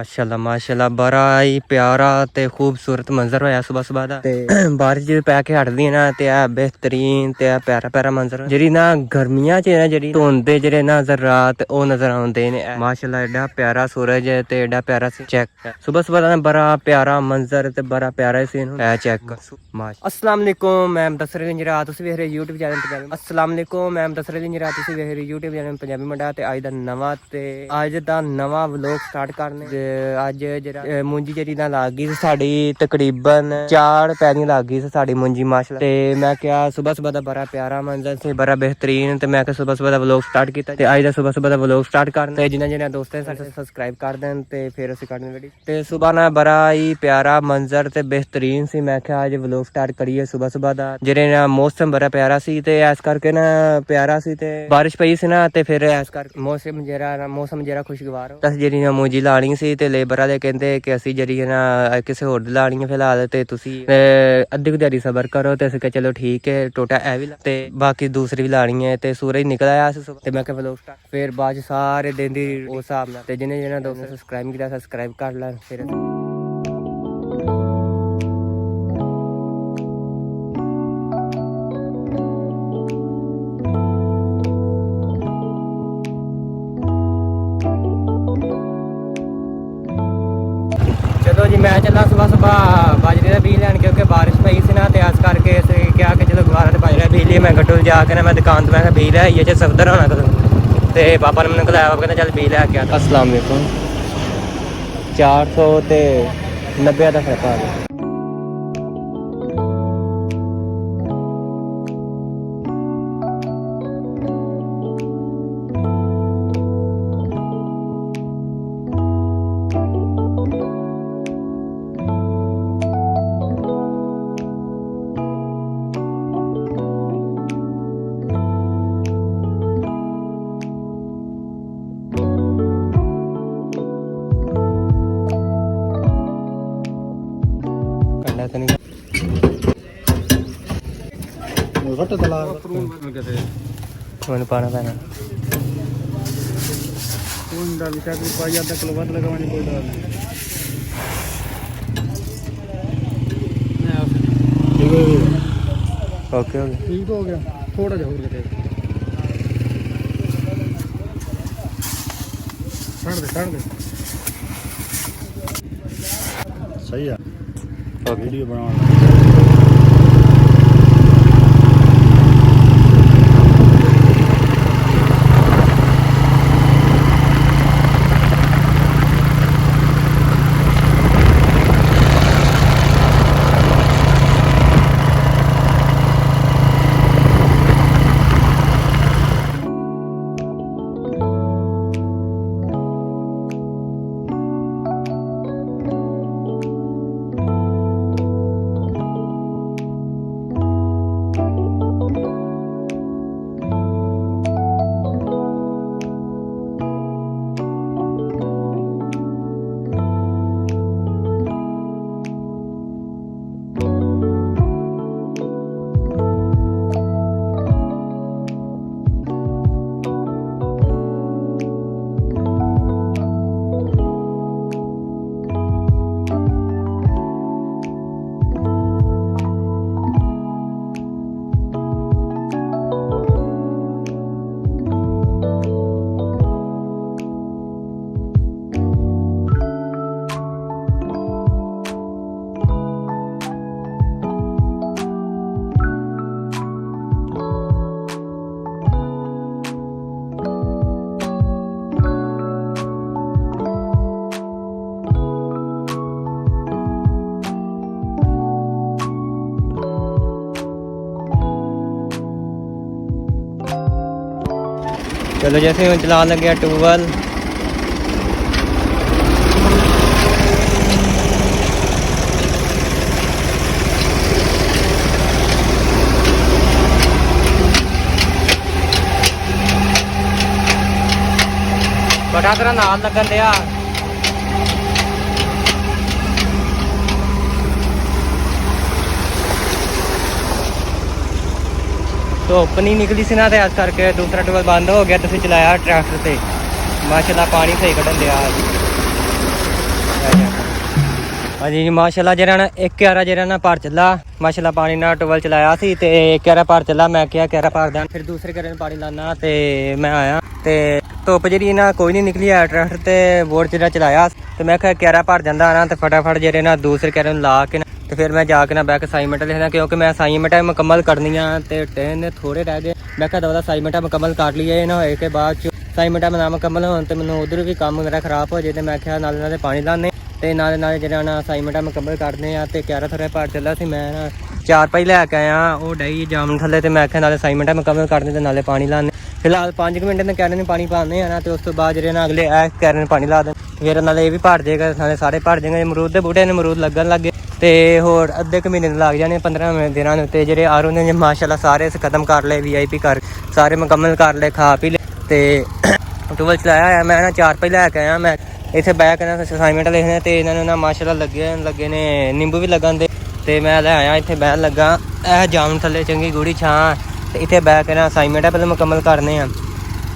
ਮਾਸ਼ਾਅੱਲਾ ਮਾਸ਼ਾਅੱਲਾ ਬੜਾ ਹੀ ਪਿਆਰਾ ਤੇ ਖੂਬਸੂਰਤ ਮੰਜ਼ਰ ਹੋਇਆ ਸਵੇਰ ਦਾ ਤੇ ਬਾਰਿਸ਼ ਜੇ ਪੈ ਕੇ ਹਟਦੀ ਨਾ ਤੇ ਆ ਬਿਹਤਰੀਨ ਤੇ ਆ ਪਿਆਰਾ ਪਿਆਰਾ ਮੰਜ਼ਰ ਜਿਹੜੀ ਨਾ ਗਰਮੀਆਂ ਚ ਨਾ ਜਿਹੜੀ ਧੁੰਦ ਦੇ ਜਿਹੜੇ ਨਜ਼ਰ ਰਾਤ ਉਹ ਨਜ਼ਰ ਆਉਂਦੇ ਨੇ ਮਾਸ਼ਾਅੱਲਾ ਐਡਾ ਪਿਆਰਾ ਸੂਰਜ ਤੇ ਐਡਾ ਪਿਆਰਾ ਚੈੱਕ ਸਵੇਰ ਦਾ ਬੜਾ ਪਿਆਰਾ ਮੰਜ਼ਰ ਤੇ ਬੜਾ ਪਿਆਰਾ ਸੀਨ ਹੈ ਚੈੱਕ अस्सलाम वालेकुम मैं मुदस्सिर गुंजरा ਤੁਸੀਂ ਵੇਖ ਰਹੇ YouTube ਚੈਨਲ ਪੰਜਾਬੀ अस्सलाम वालेकुम मैं मुदस्सिर गुंजरा ਤੁਸੀਂ ਵੇਖ ਰਹੇ YouTube ਚੈਨਲ ਪੰਜਾਬੀ ਮੁੰਡਾ ਤੇ ਅੱਜ ਦਾ ਨਵਾਂ ਵਲੌਗ ਸਟਾਰਟ ਕਰਨੇ ਤੇ ਅੱਜ ਜਿਹੜਾ ਮੁੰਜੀ ਜਿਹੜੀ ਨਾਲ ਲੱਗ ਗਈ ਸਾਡੀ ਤਕਰੀਬਨ 4 ਪੈਰੀਆਂ ਲੱਗ ਗਈ ਸਾਡੀ ਮੁੰਜੀ ਮਾਸ਼ਾਅੱਲਾ ਤੇ ਮੈਂ ਕਿਹਾ ਸਵੇਰ ਦਾ ਬੜਾ ਪਿਆਰਾ ਮੰਜ਼ਰ ਸੀ ਬੜਾ ਬਿਹਤਰੀਨ ਤੇ ਮੈਂ ਕਿਹਾ ਸਵੇਰ ਦਾ ਵਲੌਗ ਸਟਾਰਟ ਕੀਤਾ ਤੇ ਅੱਜ ਦਾ ਸਵੇਰ ਦਾ ਵਲੌਗ ਸਟਾਰਟ ਕਰਨ ਤੇ ਜਿਨ੍ਹਾਂ ਦੋਸਤਾਂ ਨੇ ਸਾਡੇ ਸਬਸਕ੍ਰਾਈਬ ਕਰ ਦੇਣ ਤੇ ਫਿਰ ਅਸੀਂ ਕੱਢਣ ਵੀਡੀਓ ਤੇ ਸਵੇਰ ਨਾਲ ਬੜਾ ਹੀ ਪਿਆਰਾ ਮੰਜ਼ਰ ਤੇ ਬਿਹਤਰੀਨ ਸੀ ਮੈਂ ਕਿਹਾ ਅੱਜ ਵਲੌਗ ਸਟਾਰਟ ਕਰੀਏ ਸਵੇਰ ਦਾ ਜਿਹੜੇ ਨਾ ਮੌਸਮ ਬੜਾ ਪਿਆਰਾ ਸੀ ਤੇ ਇਸ ਕਰਕੇ ਨਾ ਪਿਆਰਾ ਸੀ ਤੇ ਬਾਰਿਸ਼ ਪਈ ਸੀ ਨਾ ਤੇ ਫਿਰ ਇਸ ਕਰਕੇ ਮੌਸਮ ਜਿਹੜਾ ਖੁਸ਼ਗਵਾਰ ਹੋ ਅਸੀਂ ਜਿਹੜੀ ਨਾ ਮੂੰਜੀ ਲਾਣੀ ਸੀ ਤੇ ਲੇਬਰ ਵਾਲੇ ਕਹਿੰਦੇ ਕਿ ਅਸੀਂ ਜਿਹੜੀ ਨਾ ਕਿਸੇ ਹੋਰ ਦੀ ਲਾਣੀ ਹੈ ਫਿਲਹਾਲ ਤੇ ਤੁਸੀਂ ਅੱਧੀ ਕੁ ਦਿਹਾੜੀ ਸਬਰ ਕਰੋ ਤੇ ਅਸੀਂ ਕਿਹਾ ਚਲੋ ਠੀਕ ਹੈ ਟੋਟਾ ਇਹ ਵੀ ਤੇ ਬਾਕੀ ਦੂਸਰੀ ਵੀ ਲਾਣੀ ਹੈ ਤੇ ਸੂਰਜ ਨਿਕਲ ਆਇਆ ਸੀ ਤੇ ਮੈਂ ਕਿਹਾ ਵਲੌਗ ਸਟਾਰਟ ਫਿਰ ਬਾਅਦ ਸਾਰੇ ਦਿਨ ਦੀ ਉਸ ਹਿਸਾਬ ਨਾਲ ਤੇ ਜਿਹਨੇ ਦੋਸਤ ਸਬਸਕ੍ਰਾਈਬ ਕੀਤਾ ਸਬਸਕ੍ਰਾਈਬ ਕਰ ਲੈਣ ਫਿਰ चलो जी मैं चला सुबह बाजरे का बीज लैन क्योंकि बारिश पई सी ना ते इस करके असीं क्या कि चलो गुवारा ते बाजरे बीज लिए मैं गड्डू जाके ना मैं दुकान तो मैं बीज लै आइए जे सफदर होना कदों ते पापा ने मैंने बुलाया पापा कहते चल बीज लैके आ अस्सलाम वालेकुम 400 ते 90 का फर्क आ गया ਮੈਨੂੰ ਪਾਣਾ ਪੈਣਾ ਹੁੰਦਾ ਵੀ ਸ਼ਾਇਦ ਪਾਈ ਅੱਧਾ ਕਿਲੋ ਵੱਧ ਲਗਾਉਣੀ ਕੋਈ ਡਰ ਨਹੀਂ ਓਕੇ ਠੀਕ ਹੋ ਗਿਆ ਥੋੜਾ ਜਿਹਾ ਹੋਰ ਕਿਤੇ ਛੱਡ ਦੇ ਸਹੀ ਆ ਵੀਡੀਓ ਬਣਾਉਣ चलो जैसे हम चलान लग गया ट्यूबवेल बड़ा तेरा नाल लगन दिया धुप नहीं निकली सी ना इस करके दूसरा ट्यूबवेल बंद हो गया तो चलाया ट्रैक्टर से माशाल्लाह पानी सही कढ़न दिया ਹਾਂਜੀ ਮਾਸ਼ਾਅੱਲਾ ਜਿਹੜਾ ਨਾ 1 ਜਿਹੜਾ ਨਾ ਭਰ ਚੱਲਾ ਮਾਸ਼ਾਅੱਲਾ ਪਾਣੀ ਨਾਲ ਟੂਬਲ ਚਲਾਇਆ ਸੀ ਤੇ 1 ਭਰ ਚੱਲਾ। ਮੈਂ ਕਿਹਾ 1 ਭਰਦਾ ਫਿਰ ਦੂਸਰੇ ਘਰੇ ਨੂੰ ਪਾਣੀ ਲਾਣਾ ਤੇ ਮੈਂ ਆਇਆ ਤੇ ਧੁੱਪ ਜਿਹੜੀ ਨਾ ਕੋਈ ਨਹੀਂ ਨਿਕਲੀ ਆ ਟਰੈਕਟਰ ਤੇ ਬੋਰ ਜਿਹੜਾ ਚਲਾਇਆ ਤੇ ਮੈਂ ਕਿਹਾ 1 ਭਰ ਜਾਂਦਾ ਨਾ ਤੇ ਫਟਾਫਟ ਜਿਹੜੇ ਨਾ ਦੂਸਰੇ ਘਰੇ ਨੂੰ ਲਾ ਕੇ ਤੇ ਫਿਰ ਮੈਂ ਜਾ ਕੇ ਨਾ ਬੈਕ ਅਸਾਈਨਮੈਂਟ ਲਿਖਦਾ ਕਿਉਂਕਿ ਮੈਂ ਅਸਾਈਨਮੈਂਟ ਮੁਕੰਮਲ ਕਰਨੀਆਂ ਤੇ ਟ੍ਰੇਨ ਥੋੜੇ ਰਹਿ ਗਏ। ਮੈਂ ਕਿਹਾ ਦਵਾ ਅਸਾਈਨਮੈਂਟ ਮੁਕੰਮਲ ਕਰ ਲਈਏ ਇਹ ਨਾ ਹੋਏ ਕਿ ਬਾਅਦ ਚ ਅਸਾਈਨਮੈਂਟ ਨਾ ਮੁਕੰਮਲ ਹੋਣ ਤੇ ਮੈਨੂੰ ਉਧਰ ਵੀ ਕੰਮ ਮੇਰਾ ਖਰਾਬ ਹੋ ਜਾਏ ਤੇ ਮੈਂ ਕਿਹਾ ਨਾਲੇ ਪਾਣੀ ਲਾਣੇ ਤੇ ਨਾਲੇ ਜਿਹੜਾ ਨਾ ਅਸਾਈਨਮੈਂਟ ਮੁਕੰਮਲ ਕਰਦੇ ਆ ਤੇ 11 ਥੋੜਾ ਭਰ ਚੱਲਾ ਸੀ। ਮੈਂ ਨਾ 4 ਪਾਈ ਲੈ ਕੇ ਆਇਆ ਉਹ ਡਈ ਜਾਮਨ ਥੱਲੇ ਤੇ ਮੈਂ ਕਿਹਾ ਨਾਲੇ ਅਸਾਈਨਮੈਂਟ ਮੁਕੰਮਲ ਕਰਦੇ ਤੇ ਨਾਲੇ ਪਾਣੀ ਲਾਣੇ। ਫਿਲਹਾਲ 5 ਮਿੰਟ ਨੇ ਕੈਰਨ ਨੂੰ ਪਾਣੀ ਪਾਉਂਦੇ ਆ ਨਾ ਤੇ ਉਸ ਤੋਂ ਬਾਅਦ ਜਿਹੜੇ ਨਾ ਅਗਲੇ ਐ ਕੈਰਨ ਨੂੰ ਪਾਣੀ ਲਾ ਦੇਣ ਫਿਰ ਨਾਲੇ ਇਹ ਵੀ ਭਰ ਜਾਏਗਾ ਨਾਲੇ ਸਾਰੇ ਭਰ ਜਾਣਗੇ। ਅਮਰੂਦ ਦੇ ਬੂਟੇ ਨੇ ਅਮਰੂਦ ਲੱਗਣ ਲੱਗੇ ਤੇ ਹੋਰ ਅੱਧੇ ਕੁ ਮਹੀਨੇ ਲੱਗ ਜਾਣੇ 15 ਦਿਨਾਂ ਨੂੰ ਤੇ ਜਿਹੜੇ ਆਰੋ ਨੇ ਮਾਸ਼ਾਅੱਲਾ ਸਾਰੇ ਖਤਮ ਕਰ ਲਏ VIP ਕਰ ਸਾਰੇ ਮੁਕੰਮਲ ਕਰ ਲਏ ਖਾ ਪੀ ਲਏ ਤੇ ਟੂਬਲ ਚਲਾਇਆ ਹੋਇਆ। ਮੈਂ ਨਾ 4 ਪਾਈ ਲੈ ਕੇ ਆਇਆ ਮੈਂ ਇੱਥੇ ਬਹਿ ਕੇ ਨਾ ਅਸਾਈਨਮੈਂਟ ਲਿਖਣੇ ਤੇ ਇਹਨਾਂ ਨੂੰ ਨਾ ਮਾਸ਼ਾਅੱਲਾ ਲੱਗੇ ਨੇ ਨਿੰਬੂ ਵੀ ਲੱਗਣ ਦੇ ਤੇ ਮੈਂ ਲੈ ਆਇਆ ਇੱਥੇ ਬਹਿਣ ਲੱਗਾ ਇਹ ਜਾਮਨ ਥੱਲੇ ਚੰਗੀ ਗੂੜੀ ਛਾਂ ਤੇ ਇੱਥੇ ਬਹਿ ਕੇ ਨਾ ਅਸਾਈਨਮੈਂਟ ਪਹਿਲਾਂ ਮੁਕੰਮਲ ਕਰਨੇ ਆ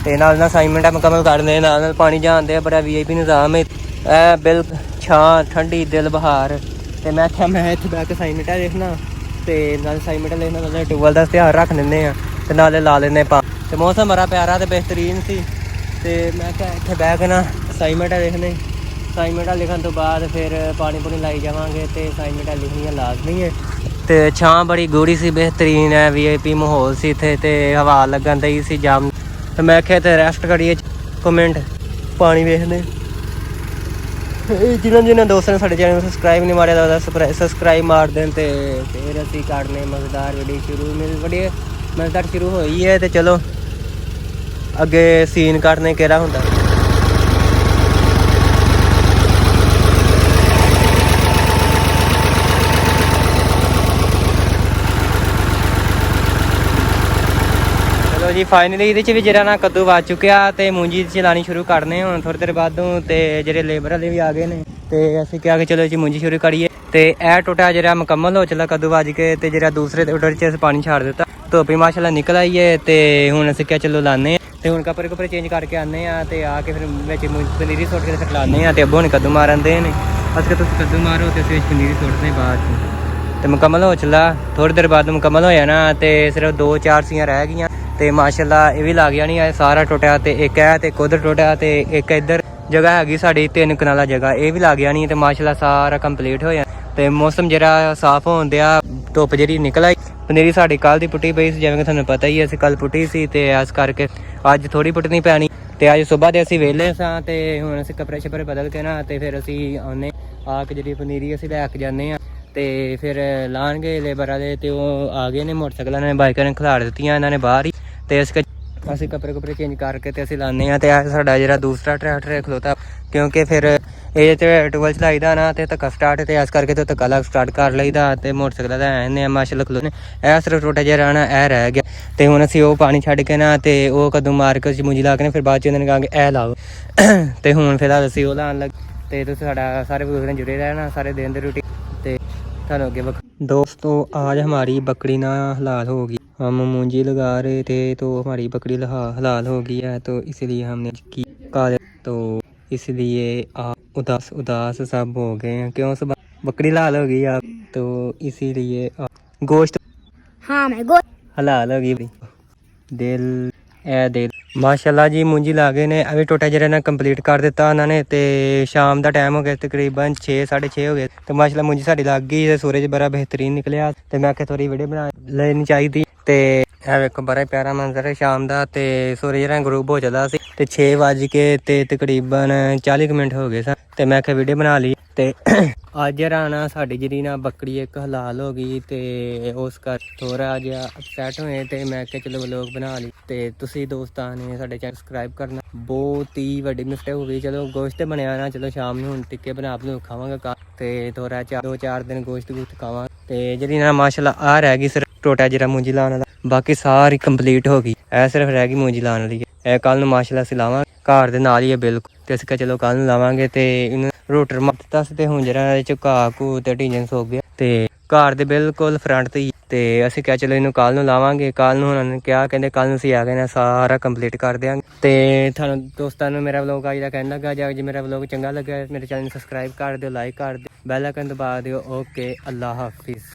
ਤੇ ਨਾਲ ਅਸਾਈਨਮੈਂਟ ਮੁਕੰਮਲ ਕਰਦੇ ਨਾਲ ਪਾਣੀ ਜਾਂਦੇ ਆ ਬੜਾ VIP ਨਿਜ਼ਾਮ ਹੈ ਇਹ ਬਿਲ ਛਾਂ ਠੰਡੀ ਦਿਲ ਬਹਾਰ ਤੇ ਮੈਂ ਕਿਹਾ ਮੈਂ ਇੱਥੇ ਬਹਿ ਕੇ ਅਸਾਈਨਮੈਂਟ ਲਿਖਣਾ ਤੇ ਨਾਲ ਅਸਾਈਨਮੈਂਟ ਲਿਖਣਾ ਨਾਲੇ ਟੂਬਲ ਦਾ ਧਿਆਨ ਰੱਖ ਲੈਂਦੇ ਆ ਤੇ ਨਾਲੇ ਲਾ ਲੈਂਦੇ ਪਾ ਤੇ ਮੌਸਮ ਬੜਾ ਪਿਆਰਾ ਤੇ ਬਿਹਤਰੀਨ ਸੀ ਤੇ ਮੈਂ ਕਿਹਾ ਇੱਥੇ ਬਹਿ ਕੇ ਨਾ ਅਸਾਈਨਮੈਂਟ ਲਿਖਣੇ ਅਸਾਈਨਮੈਂਟ ਲਿਖਣ ਤੋਂ ਬਾਅਦ ਫਿਰ ਪਾਣੀ ਪੂਣੀ ਲਾਈ ਜਾਵਾਂਗੇ ਤੇ ਅਸਾਈਨਮੈਂਟ ਲਿਖਣੀਆਂ ਲਾਜ਼ਮੀ ਹੈ ਤੇ ਛਾਂ ਬੜੀ ਗੂੜੀ ਸੀ ਬਿਹਤਰੀਨ ਹੈ VIP ਮਾਹੌਲ ਸੀ ਇੱਥੇ ਤੇ ਹਵਾ ਲੱਗਣ ਦਈ ਸੀ ਜਾਮ ਤੇ ਮੈਂ ਕਿਹਾ ਤੇ ਰੈਸਟ ਕਰੀਏ ਕਮੈਂਟ ਪਾਣੀ ਵੇਖਦੇ ਜਿਨ੍ਹਾਂ ਦੋਸਤਾਂ ਨੇ ਸਾਡੇ ਚੈਨਲ ਨੂੰ ਸਬਸਕ੍ਰਾਈਬ ਨਹੀਂ ਮਾਰਿਆ ਤਾਂ ਸਬਸਕ੍ਰਾਈਬ ਮਾਰ ਦੇਣ ਤੇ ਫਿਰ ਅਸੀਂ ਕਰਨੇ ਮਜ਼ੇਦਾਰ ਵੀਡੀਓ ਸ਼ੁਰੂ ਮਜ਼ੇਦਾਰ ਸ਼ੁਰੂ ਹੋਈ ਹੈ ਤੇ ਚਲੋ ਅੱਗੇ ਸੀਨ ਕੱਢਨੇ ਕਿਹੜਾ ਹੁੰਦਾ। ਚਲੋ ਜੀ ਫਾਈਨਲੀ ਇਹਦੇ 'ਚ ਵੀ ਜਿਹੜਾ ਨਾ ਕੱਦੂ ਵੱਜ ਚੁੱਕਿਆ ਤੇ ਮੂੰਜੀ ਚਲਾਣੀ ਸ਼ੁਰੂ ਕਰਨੇ ਹੁਣ ਥੋੜ੍ਹੀ ਦੇਰ ਬਾਅਦੋਂ ਤੇ ਜਿਹੜੇ ਲੇਬਰ ਵਾਲੇ ਵੀ ਆ ਗਏ ਨੇ ਤੇ ਅਸੀਂ ਕਿਹਾ ਕਿ ਚਲੋ ਜੀ ਮੂੰਜੀ ਸ਼ੁਰੂ ਕਰੀਏ ਤੇ ਇਹ ਟੋਟਾ ਜਿਹੜਾ ਮੁਕੰਮਲ ਹੋ ਚੱਲਾ ਕੱਦੂ ਵੱਜ ਕੇ ਤੇ ਜਿਹੜਾ ਦੂਸਰੇ ਟੋਟੇ 'ਚ ਅਸੀਂ ਪਾਣੀ ਛੱਡ ਦਿੱਤਾ ਧੁੱਪ ਮਾਸ਼ਾਅੱਲਾ ਨਿਕਲ ਆਈ ਹੈ ਤੇ ਹੁਣ ਅਸੀਂ ਕਿਹਾ ਚਲੋ ਲਾਉਂਦੇ ਹਾਂ ਤੇ ਹੁਣ ਕੱਪੜੇ ਚੇਂਜ ਕਰਕੇ ਆਉਂਦੇ ਆ ਤੇ ਆ ਕੇ ਫਿਰ ਵਿੱਚ ਪਨੀਰੀ ਸੁੱਟ ਕੇ ਫਿਰ ਲਾਉਂਦੇ ਆ ਤੇ ਅੱਬੂ ਹੁਣ ਕੱਦੂ ਮਾਰਨ ਦੇ ਨੇ ਅਸੀਂ ਤੁਸੀਂ ਕੱਦੂ ਮਾਰੋ ਤੇ ਅਸੀਂ ਵਿੱਚ ਪਨੀਰੀ ਸੁੱਟਦੇ ਬਾਅਦ 'ਚ ਤੇ ਮੁਕੰਮਲ ਹੋ ਚੱਲਾ ਥੋੜ੍ਹੀ ਦੇਰ ਬਾਅਦ ਮੁਕੰਮਲ ਹੋ ਜਾਣਾ ਤੇ ਸਿਰਫ 2-4 ਸੀਆਂ ਰਹਿ ਗਈਆਂ ਤੇ ਮਾਸ਼ਾਅੱਲਾ ਇਹ ਵੀ ਲੱਗ ਜਾਣੀ ਹੈ ਸਾਰਾ ਟੁੱਟਿਆ ਤੇ ਇੱਕ ਹੈ ਤੇ ਉਧਰ ਟੁੱਟਿਆ ਤੇ ਇੱਕ ਇੱਧਰ ਜਗ੍ਹਾ ਹੈਗੀ ਸਾਡੀ 3 ਕਨਾਲਾ ਜਗ੍ਹਾ ਇਹ ਵੀ ਲੱਗ ਜਾਣੀ ਤੇ ਮਾਸ਼ਾਅੱਲਾ ਸਾਰਾ ਕੰਪਲੀਟ ਹੋ ਜਾਣਾ ਤੇ ਮੌਸਮ ਜਿਹੜਾ ਸਾਫ਼ ਹੋਣ ਦਿਆ ਧੁੱਪ ਜਿਹੜੀ ਨਿਕਲ ਆਈ ਪਨੀਰੀ ਸਾਡੀ ਕੱਲ੍ਹ ਦੀ ਪੁੱਟੀ ਪਈ ਸੀ ਜਿਵੇਂ ਕਿ ਤੁਹਾਨੂੰ ਪਤਾ ਹੀ ਅਸੀਂ ਕੱਲ੍ਹ ਪੁੱਟੀ ਸੀ ਤੇ ਇਸ ਕਰਕੇ ਅੱਜ ਥੋੜ੍ਹੀ ਪੁੱਟਣੀ ਪੈਣੀ ਤੇ ਅੱਜ ਸਵੇਰ ਦੇ ਅਸੀਂ ਵਿਹਲੇ ਸਾਂ ਤੇ ਹੁਣ ਅਸੀਂ ਕੱਪੜੇ ਬਦਲ ਕੇ ਨਾ ਤੇ ਫਿਰ ਅਸੀਂ ਆਉਂਦੇ ਆ ਕੇ ਜਿਹੜੀ ਪਨੀਰੀ ਅਸੀਂ ਲੈ ਕੇ ਜਾਂਦੇ ਹਾਂ ਤੇ ਫਿਰ ਲਾਉਣਗੇ ਲੇਬਰ ਵਾਲੇ ਤੇ ਉਹ ਆ ਗਏ ਨੇ ਮੋਟਰਸਾਈਕਲਾਂ ਨੇ ਬਾਈਕਾਂ ਨੇ ਖਿਲਾਰ ਦਿੱਤੀਆਂ ਇਹਨਾਂ ਨੇ ਬਾਹਰ ਹੀ ਤੇ ਅਸੀਂ ਕੱਪੜੇ ਚੇਂਜ ਕਰਕੇ ਤੇ ਅਸੀਂ ਲਾਉਂਦੇ ਹਾਂ ਤੇ ਇਹ ਸਾਡਾ ਜਿਹੜਾ ਦੂਸਰਾ ਟਰੈਕਟਰ ਖਲੋਤਾ ਕਿਉਂਕਿ ਫਿਰ ਇਹ ਤੇ ਟੂਬਲ ਚਲਾਈਦਾ ਨਾ ਤੇ ਧੱਕਾ ਸਟਾਰਟ ਤੇ ਇਸ ਕਰਕੇ ਤੇ ਧੱਕਾ ਲੱਗ ਸਟਾਰਟ ਕਰ ਲਈਦਾ ਤੇ ਮੋਟਰਸਾਈਕਲ ਦਾ ਐਨੇ ਮਾਸ਼ਾਅੱਲਾ ਖਲੋਨੇ ਇਹ ਸਿਰਫ ਟੋਟਾ ਜਿਹਾ ਰਹਿਣਾ ਇਹ ਰਹਿ ਗਿਆ ਤੇ ਹੁਣ ਅਸੀਂ ਉਹ ਪਾਣੀ ਛੱਡ ਕੇ ਨਾ ਤੇ ਉਹ ਕਦੋਂ ਮਾਰ ਕੇ ਮੂੰਜੀ ਲਾ ਕੇ ਫਿਰ ਬਾਅਦ 'ਚ ਇਹਨਾਂ ਨੇ ਕਹਾਂਗੇ ਇਹ ਲਾਓ ਤੇ ਹੁਣ ਫਿਲਹਾਲ ਅਸੀਂ ਉਹ ਲਾਉਣ ਲੱਗ ਤੇ ਤੁਸੀਂ ਸਾਡਾ ਸਾਰੇ ਬਜ਼ੁਰਗ ਜੁੜੇ ਰਹਿਣਾ ਸਾਰੇ ਦਿਨ ਦੀ ਰੂਟੀਨ ਤੇ ਤੁਹਾਨੂੰ ਅੱਗੇ दोस्तों आज हमारी बकरी ना हलाल होगी हम मूंजी लगा रहे थे तो हमारी बकरी हलाल हो गई है तो इसलिए हमने की तो इसलिए आप उदास सब हो गए हैं क्यों सब बकरी हलाल हो गई आप तो इसीलिए गोश्त हाँ मैं गोश्त हलाल हो गई दिल ਮਾਸ਼ਾਅੱਲਾ ਜੀ ਮੂੰਜੀ ਲਾ ਗਏ ਨੇ ਅभी ਟੋਟਾ ਜਿਹੜਾ ਨਾ ਕੰਪਲੀਟ ਕਰ ਦਿੱਤਾ ਉਹਨਾਂ ਨੇ ਤੇ ਸ਼ਾਮ ਦਾ ਟਾਈਮ ਹੋ ਗਿਆ ਤਕਰੀਬਨ 6-6:30 ਹੋ ਗਏ ਤੇ ਮਾਸ਼ਾਅੱਲਾ ਮੂੰਜੀ ਸਾਡੀ ਲੱਗ ਗਈ ਤੇ ਸੂਰਜ ਬੜਾ ਬਿਹਤਰੀਨ ਨਿਕਲਿਆ ਤੇ ਮੈਂ ਕਿਹਾ ਥੋੜੀ ਵੀਡੀਓ ਬਣਾ ਲੈਣੀ ਚਾਹੀਦੀ ਤੇ ਇਹ ਵੇਖੋ ਬੜਾ ਪਿਆਰਾ ਮੰਜ਼ਰ ਹੈ ਸ਼ਾਮ ਦਾ ਤੇ ਸੂਰਜ ਜਿਹੜਾ ਗਰੂਬ ਹੋ ਚੱਲਾ ਸੀ ਤੇ 6 ਵੱਜ ਕੇ ਤੇ ਤਕਰੀਬਨ 40 ਮਿੰਟ ਹੋ ਗਏ ਸਨ ਤੇ ਮੈਂ ਕਿਹਾ ਵੀਡੀਓ ਬਣਾ ਲਈ ਤੇ ਅੱਜ ਰਾਣਾ ਸਾਡੀ ਜਿਹੜੀ ਨਾ ਬੱਕਰੀ ਇੱਕ ਹਲਾਲ ਹੋ ਗਈ ਤੇ ਉਸ ਕਰ ਥੋੜਾ ਜਿਹਾ ਅਪਸੈਟ ਹੋਏ ਤੇ ਮੈਂ ਕਿਹਾ ਚਲੋ ਵਲੋਗ ਬਣਾ ਲਈ ਤੇ ਤੁਸੀਂ ਦੋਸਤਾਂ ਨੇ ਸਾਡੇ ਚੈਨਲ ਸਬਸਕ੍ਰਾਈਬ ਕਰਨਾ ਬਹੁਤ ਹੀ ਵੱਡੀ ਮਿਸਟੇਕ ਹੋ ਗਈ ਚਲੋ ਗੋਸ਼ਤ ਬਣਿਆ ਨਾ ਚਲੋ ਸ਼ਾਮ ਨੂੰ ਹੁਣ ਟਿੱਕੇ ਬਣਾ ਕੇ ਖਾਵਾਂਗਾ ਤੇ ਥੋੜਾ 2-4 ਦਿਨ ਗੋਸ਼ਤ ਖਾਵਾਂਗੇ ਤੇ ਜਿਹੜੀ ਨਾ ਮਾਸ਼ਾਅੱਲਾ ਆ ਰਹਿ ਗਈ ਸਿਰਫ ਟੋਟਾ ਜਿਹੜਾ ਮੂੰਜੀ ਲਾਉਣ ਵਾਲਾ ਬਾਕੀ ਸਾਰੀ ਕੰਪਲੀਟ ਹੋ ਗਈ ਇਹ ਸਿਰਫ ਰਹਿ ਗਈ ਮੂੰਜੀ ਲਾਉਣ ਵਾਲੀ ਇਹ ਕੱਲ ਨੂੰ ਮਾਸ਼ਾਅੱਲਾ ਅਸੀਂ ਲਾਵਾਂਗੇ ਘਰ ਦੇ ਨਾਲ ਹੀ ਹੈ ਬਿਲਕੁਲ ਤੇ ਅਸੀਂ ਕਿਹਾ ਚਲੋ ਕੱਲ ਨੂੰ ਲਾਵਾਂਗੇ ਤੇ ਇਹਨੂੰ ਰੋਟਰ ਮਾਰ ਦਿੱਤਾ ਸੀ ਤੇ ਹੁਣ ਜਿਹੜਾ ਇਹ ਚ ਘਾਹ ਘੂ ਤੇ ਢੀਂਜਨ ਸੋ ਗਿਆ ਤੇ ਘਰ ਦੇ ਬਿਲਕੁਲ ਫਰੰਟ ਤੇ ਤੇ ਅਸੀਂ ਕਿਹਾ ਚਲੋ ਇਹਨੂੰ ਕੱਲ ਨੂੰ ਲਾਵਾਂਗੇ। ਕੱਲ ਨੂੰ ਉਹਨਾਂ ਨੇ ਕਿਹਾ, ਕਹਿੰਦੇ ਕੱਲ ਨੂੰ ਅਸੀਂ ਆ ਗਏ ਨਾ ਸਾਰਾ ਕੰਪਲੀਟ ਕਰ ਦਿਆਂਗੇ। ਤੇ ਤੁਹਾਨੂੰ ਦੋਸਤਾਂ ਨੂੰ ਮੇਰਾ ਵਲੋਗ ਅੱਜ ਦਾ ਕਹਿਣ ਲੱਗਾ, ਜੇ ਮੇਰਾ ਵਲੋਗ ਚੰਗਾ ਲੱਗਾ ਮੇਰੇ ਚੈਨਲ ਨੂੰ ਸਬਸਕ੍ਰਾਈਬ ਕਰ ਦਿਓ, ਲਾਈਕ ਕਰ ਦਿਓ, ਬੈਲ ਆਈਕਨ ਦਬਾ ਦਿਓ। ਓਕੇ, ਅੱਲਾ ਹਾਫਿਜ਼।